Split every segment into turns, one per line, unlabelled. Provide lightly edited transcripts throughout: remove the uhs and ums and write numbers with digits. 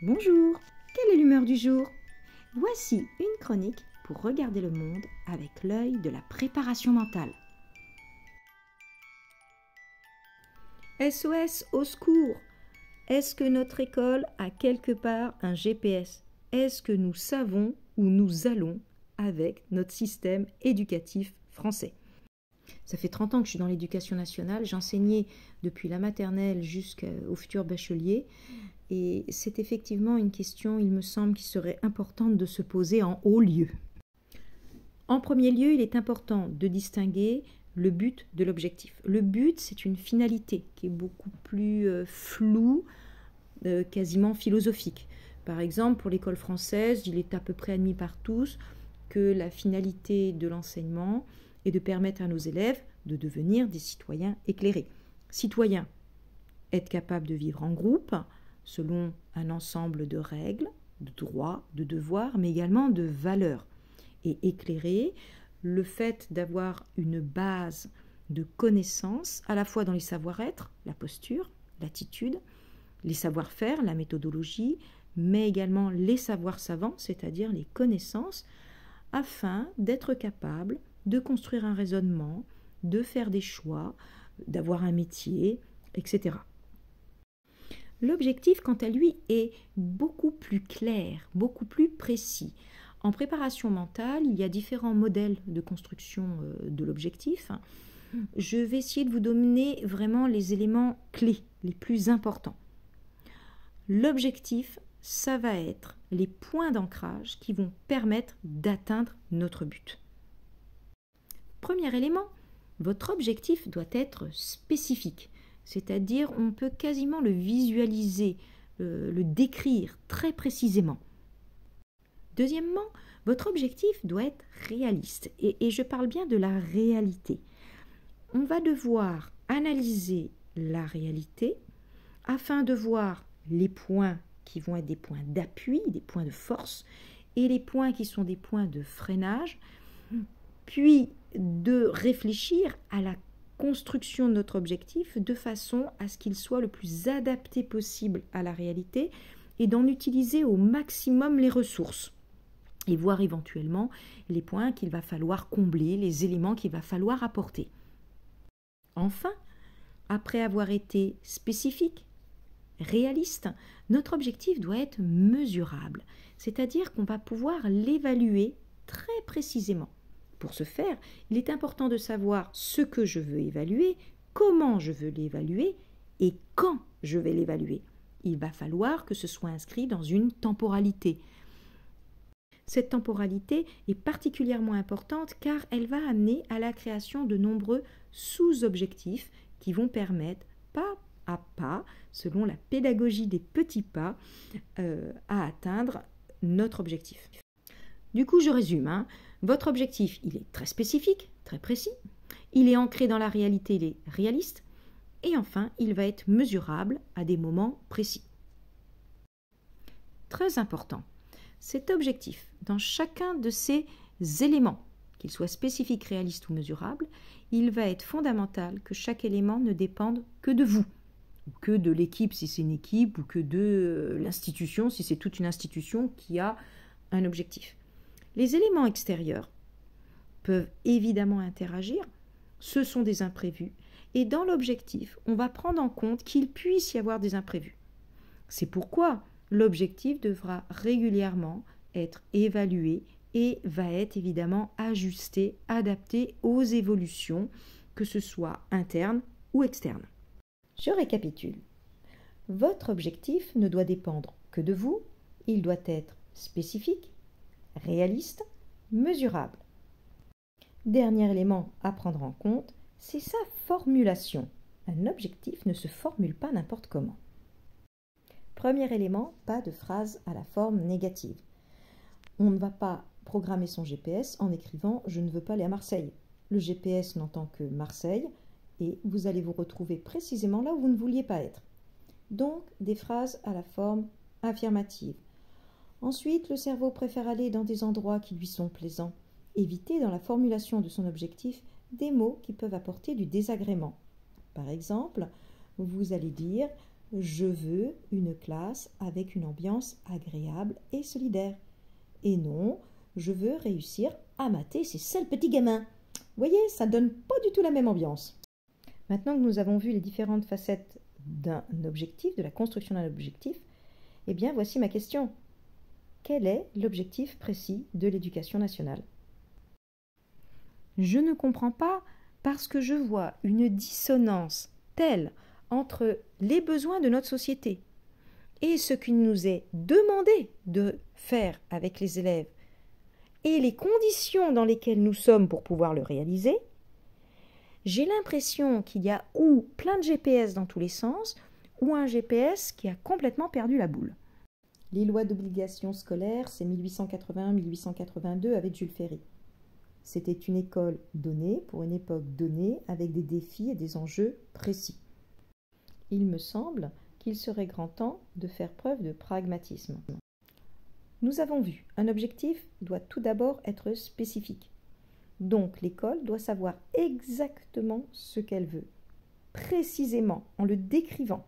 Bonjour, quelle est l'humeur du jour? Voici une chronique pour regarder le monde avec l'œil de la préparation mentale. SOS, au secours! Est-ce que notre école a quelque part un GPS? Est-ce que nous savons où nous allons avec notre système éducatif français? Ça fait 30 ans que je suis dans l'éducation nationale, j'enseignais depuis la maternelle jusqu'au futur bachelier. Et c'est effectivement une question, il me semble, qui serait importante de se poser en haut lieu. En premier lieu, il est important de distinguer le but de l'objectif. Le but, c'est une finalité qui est beaucoup plus floue, quasiment philosophique. Par exemple, pour l'école française, il est à peu près admis par tous que la finalité de l'enseignement est de permettre à nos élèves de devenir des citoyens éclairés. Citoyens, être capable de vivre en groupe, selon un ensemble de règles, de droits, de devoirs, mais également de valeurs. Et éclairer, le fait d'avoir une base de connaissances, à la fois dans les savoir-être, la posture, l'attitude, les savoir-faire, la méthodologie, mais également les savoirs savants, c'est-à-dire les connaissances, afin d'être capable de construire un raisonnement, de faire des choix, d'avoir un métier, etc. L'objectif, quant à lui, est beaucoup plus clair, beaucoup plus précis. En préparation mentale, il y a différents modèles de construction de l'objectif. Je vais essayer de vous donner vraiment les éléments clés, les plus importants. L'objectif, ça va être les points d'ancrage qui vont permettre d'atteindre notre but. Premier élément, votre objectif doit être spécifique. C'est-à-dire, on peut quasiment le visualiser, le décrire très précisément. Deuxièmement, votre objectif doit être réaliste. Et je parle bien de la réalité. On va devoir analyser la réalité afin de voir les points qui vont être des points d'appui, des points de force, et les points qui sont des points de freinage, puis de réfléchir à la construction de notre objectif de façon à ce qu'il soit le plus adapté possible à la réalité et d'en utiliser au maximum les ressources et voir éventuellement les points qu'il va falloir combler, les éléments qu'il va falloir apporter. Enfin, après avoir été spécifique, réaliste, notre objectif doit être mesurable, c'est-à-dire qu'on va pouvoir l'évaluer très précisément. Pour ce faire, il est important de savoir ce que je veux évaluer, comment je veux l'évaluer et quand je vais l'évaluer. Il va falloir que ce soit inscrit dans une temporalité. Cette temporalité est particulièrement importante car elle va amener à la création de nombreux sous-objectifs qui vont permettre, pas à pas, selon la pédagogie des petits pas, à atteindre notre objectif. Du coup, je résume. Votre objectif, il est très spécifique, très précis. Il est ancré dans la réalité, il est réaliste. Et enfin, il va être mesurable à des moments précis. Très important, cet objectif, dans chacun de ces éléments, qu'il soit spécifique, réaliste ou mesurable, il va être fondamental que chaque élément ne dépende que de vous, ou que de l'équipe si c'est une équipe, ou que de l'institution si c'est toute une institution qui a un objectif. Les éléments extérieurs peuvent évidemment interagir, ce sont des imprévus, et dans l'objectif, on va prendre en compte qu'il puisse y avoir des imprévus. C'est pourquoi l'objectif devra régulièrement être évalué et va être évidemment ajusté, adapté aux évolutions, que ce soit internes ou externes. Je récapitule. Votre objectif ne doit dépendre que de vous, il doit être spécifique, réaliste, mesurable. Dernier élément à prendre en compte, c'est sa formulation. Un objectif ne se formule pas n'importe comment. Premier élément, pas de phrase à la forme négative. On ne va pas programmer son GPS en écrivant « Je ne veux pas aller à Marseille ». Le GPS n'entend que Marseille et vous allez vous retrouver précisément là où vous ne vouliez pas être. Donc, des phrases à la forme affirmative. Ensuite, le cerveau préfère aller dans des endroits qui lui sont plaisants. Évitez dans la formulation de son objectif des mots qui peuvent apporter du désagrément. Par exemple, vous allez dire Je veux une classe avec une ambiance agréable et solidaire. Et non, je veux réussir à mater ces sales petits gamins. Vous voyez, ça donne pas du tout la même ambiance. Maintenant que nous avons vu les différentes facettes d'un objectif, de la construction d'un objectif, eh bien voici ma question. Quel est l'objectif précis de l'éducation nationale? Je ne comprends pas parce que je vois une dissonance telle entre les besoins de notre société et ce qu'il nous est demandé de faire avec les élèves et les conditions dans lesquelles nous sommes pour pouvoir le réaliser. J'ai l'impression qu'il y a ou plein de GPS dans tous les sens ou un GPS qui a complètement perdu la boule. Les lois d'obligation scolaire, c'est 1881-1882 avec Jules Ferry. C'était une école donnée pour une époque donnée avec des défis et des enjeux précis. Il me semble qu'il serait grand temps de faire preuve de pragmatisme. Nous avons vu, un objectif doit tout d'abord être spécifique. Donc l'école doit savoir exactement ce qu'elle veut, précisément, en le décrivant.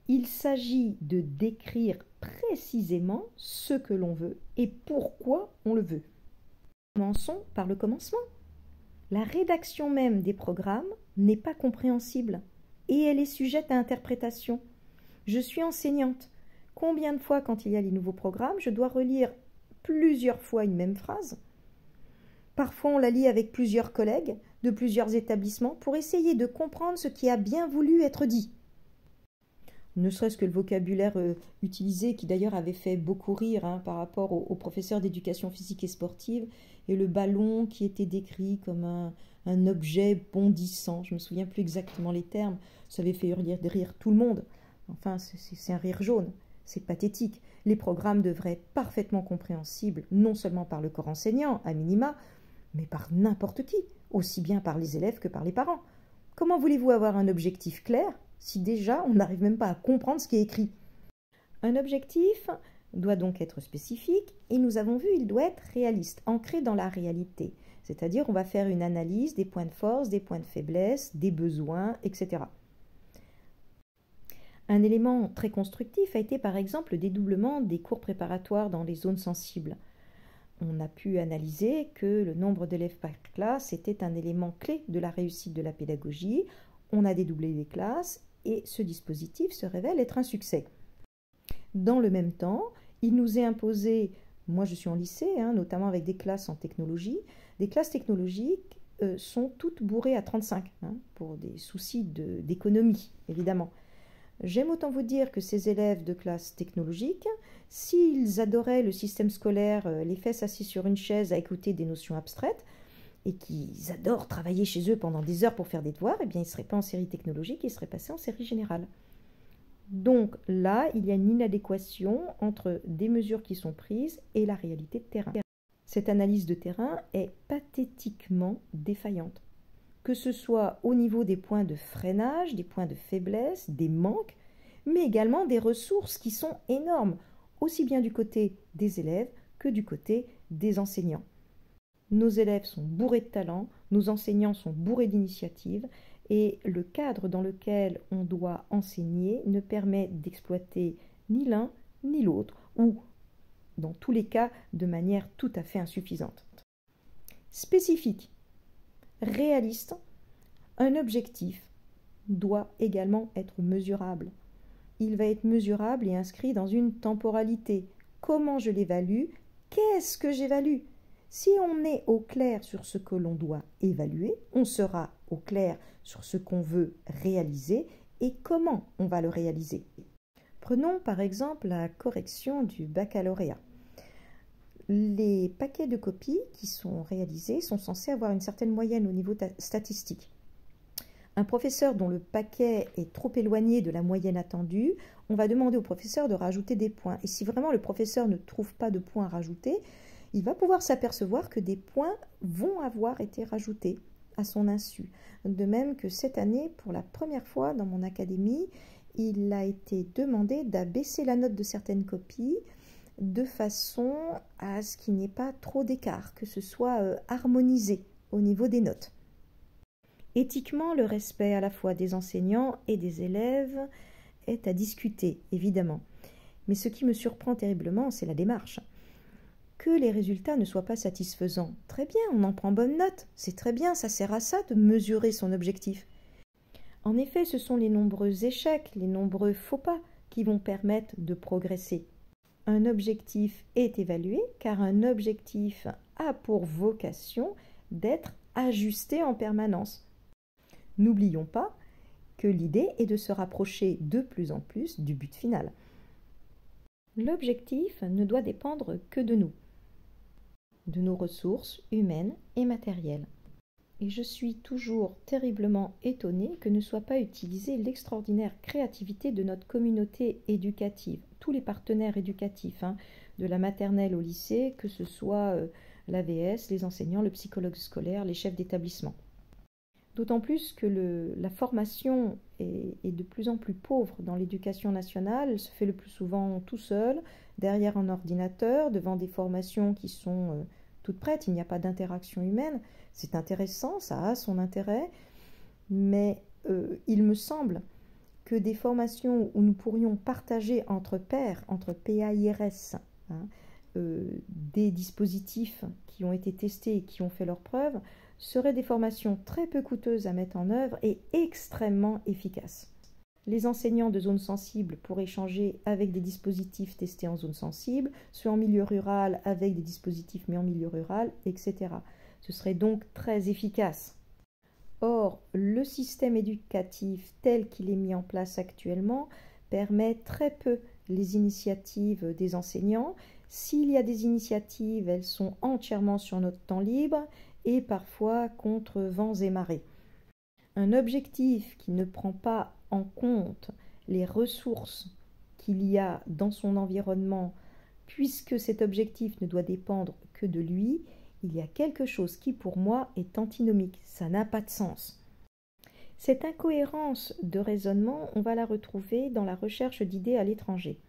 Il s'agit de décrire précisément ce que l'on veut et pourquoi on le veut. Commençons par le commencement. La rédaction même des programmes n'est pas compréhensible et elle est sujette à interprétation. Je suis enseignante. Combien de fois, quand il y a les nouveaux programmes, je dois relire plusieurs fois une même phrase? Parfois, on la lit avec plusieurs collègues de plusieurs établissements pour essayer de comprendre ce qui a bien voulu être dit. Ne serait-ce que le vocabulaire utilisé, qui d'ailleurs avait fait beaucoup rire par rapport aux professeurs d'éducation physique et sportive, et le ballon qui était décrit comme un objet bondissant. Je ne me souviens plus exactement les termes. Ça avait fait rire tout le monde. Enfin, c'est un rire jaune. C'est pathétique. Les programmes devraient être parfaitement compréhensibles, non seulement par le corps enseignant, à minima, mais par n'importe qui, aussi bien par les élèves que par les parents. Comment voulez-vous avoir un objectif clair si déjà on n'arrive même pas à comprendre ce qui est écrit? Un objectif doit donc être spécifique et nous avons vu, il doit être réaliste, ancré dans la réalité. C'est-à-dire on va faire une analyse des points de force, des points de faiblesse, des besoins, etc. Un élément très constructif a été par exemple le dédoublement des cours préparatoires dans les zones sensibles. On a pu analyser que le nombre d'élèves par classe était un élément clé de la réussite de la pédagogie. On a dédoublé les classes et ce dispositif se révèle être un succès. Dans le même temps, il nous est imposé, moi je suis en lycée, notamment avec des classes en technologie, des classes technologiques sont toutes bourrées à 35, pour des soucis d'économie, évidemment. J'aime autant vous dire que ces élèves de classe technologique, s'ils adoraient le système scolaire, les fesses assis sur une chaise à écouter des notions abstraites, et qu'ils adorent travailler chez eux pendant des heures pour faire des devoirs, eh bien ils ne seraient pas en série technologique, ils seraient passés en série générale. Donc là, il y a une inadéquation entre des mesures qui sont prises et la réalité de terrain. Cette analyse de terrain est pathétiquement défaillante. Que ce soit au niveau des points de freinage, des points de faiblesse, des manques, mais également des ressources qui sont énormes, aussi bien du côté des élèves que du côté des enseignants. Nos élèves sont bourrés de talent, nos enseignants sont bourrés d'initiatives, et le cadre dans lequel on doit enseigner ne permet d'exploiter ni l'un ni l'autre, ou dans tous les cas de manière tout à fait insuffisante. Spécifique, réaliste, un objectif doit également être mesurable. Il va être mesurable et inscrit dans une temporalité. Comment je l'évalue? Qu'est-ce que j'évalue? Si on est au clair sur ce que l'on doit évaluer, on sera au clair sur ce qu'on veut réaliser et comment on va le réaliser. Prenons par exemple la correction du baccalauréat. Les paquets de copies qui sont réalisés sont censés avoir une certaine moyenne au niveau statistique. Un professeur dont le paquet est trop éloigné de la moyenne attendue, on va demander au professeur de rajouter des points. Et si vraiment le professeur ne trouve pas de points à rajouter, il va pouvoir s'apercevoir que des points vont avoir été rajoutés à son insu. De même que cette année, pour la première fois dans mon académie, il a été demandé d'abaisser la note de certaines copies de façon à ce qu'il n'y ait pas trop d'écart, que ce soit harmonisé au niveau des notes. Éthiquement, le respect à la fois des enseignants et des élèves est à discuter, évidemment. Mais ce qui me surprend terriblement, c'est la démarche. Que les résultats ne soient pas satisfaisants. Très bien, on en prend bonne note. C'est très bien, ça sert à ça de mesurer son objectif. En effet, ce sont les nombreux échecs, les nombreux faux pas qui vont permettre de progresser. Un objectif est évalué car un objectif a pour vocation d'être ajusté en permanence. N'oublions pas que l'idée est de se rapprocher de plus en plus du but final. L'objectif ne doit dépendre que de nous, de nos ressources humaines et matérielles. Et je suis toujours terriblement étonnée que ne soit pas utilisée l'extraordinaire créativité de notre communauté éducative, tous les partenaires éducatifs, de la maternelle au lycée, que ce soit l'AVS, les enseignants, le psychologue scolaire, les chefs d'établissement. D'autant plus que la formation est de plus en plus pauvre dans l'éducation nationale. Elle se fait le plus souvent tout seul, derrière un ordinateur, devant des formations qui sont toutes prêtes. Il n'y a pas d'interaction humaine. C'est intéressant, ça a son intérêt, mais il me semble que des formations où nous pourrions partager entre pairs, entre PAIRS, des dispositifs qui ont été testés et qui ont fait leurs preuves, seraient des formations très peu coûteuses à mettre en œuvre et extrêmement efficaces. Les enseignants de zones sensibles pourraient échanger avec des dispositifs testés en zone sensible, ceux en milieu rural avec des dispositifs mis en milieu rural, etc. Ce serait donc très efficace. Or, le système éducatif tel qu'il est mis en place actuellement permet très peu les initiatives des enseignants. S'il y a des initiatives, elles sont entièrement sur notre temps libre et parfois contre vents et marées. Un objectif qui ne prend pas en compte les ressources qu'il y a dans son environnement, puisque cet objectif ne doit dépendre que de lui, il y a quelque chose qui pour moi est antinomique, ça n'a pas de sens. Cette incohérence de raisonnement, on va la retrouver dans la recherche d'idées à l'étranger.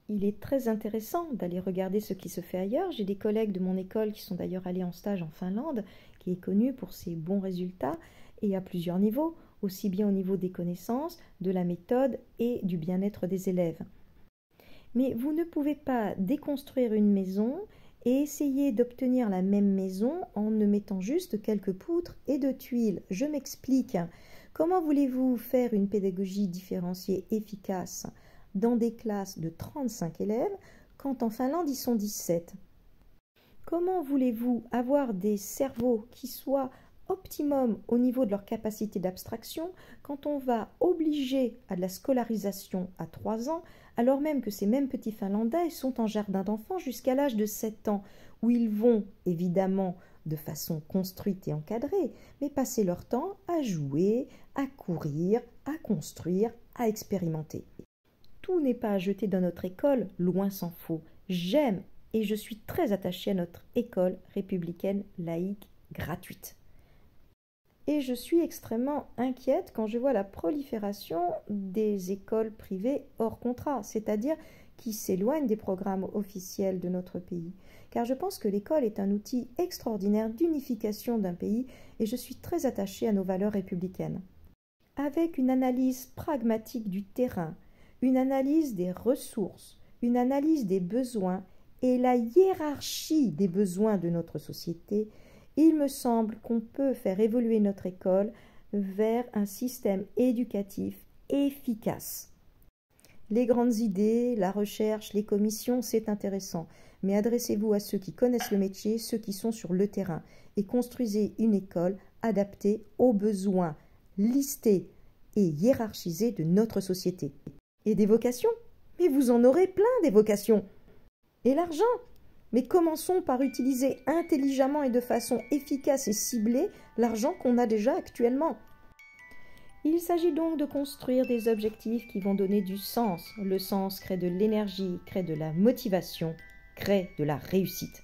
Il est très intéressant d'aller regarder ce qui se fait ailleurs. J'ai des collègues de mon école qui sont d'ailleurs allés en stage en Finlande, qui est connue pour ses bons résultats, et à plusieurs niveaux, aussi bien au niveau des connaissances, de la méthode et du bien-être des élèves. Mais vous ne pouvez pas déconstruire une maison et essayer d'obtenir la même maison en ne mettant juste quelques poutres et de tuiles. Je m'explique. Comment voulez-vous faire une pédagogie différenciée efficace dans des classes de 35 élèves quand en Finlande ils sont 17? Comment voulez-vous avoir des cerveaux qui soient optimum au niveau de leur capacité d'abstraction quand on va obliger à de la scolarisation à 3 ans, alors même que ces mêmes petits Finlandais sont en jardin d'enfants jusqu'à l'âge de 7 ans, où ils vont évidemment de façon construite et encadrée, mais passer leur temps à jouer, à courir, à construire, à expérimenter. Tout n'est pas à jeter dans notre école, loin s'en faut. J'aime et je suis très attachée à notre école républicaine laïque gratuite. Et je suis extrêmement inquiète quand je vois la prolifération des écoles privées hors contrat, c'est-à-dire qui s'éloignent des programmes officiels de notre pays. Car je pense que l'école est un outil extraordinaire d'unification d'un pays et je suis très attachée à nos valeurs républicaines. Avec une analyse pragmatique du terrain, une analyse des ressources, une analyse des besoins et la hiérarchie des besoins de notre société, il me semble qu'on peut faire évoluer notre école vers un système éducatif efficace. Les grandes idées, la recherche, les commissions, c'est intéressant, mais adressez-vous à ceux qui connaissent le métier, ceux qui sont sur le terrain, et construisez une école adaptée aux besoins listés et hiérarchisés de notre société. Et des vocations? Mais vous en aurez plein des vocations. Et l'argent? Mais commençons par utiliser intelligemment et de façon efficace et ciblée l'argent qu'on a déjà actuellement. Il s'agit donc de construire des objectifs qui vont donner du sens. Le sens crée de l'énergie, crée de la motivation, crée de la réussite.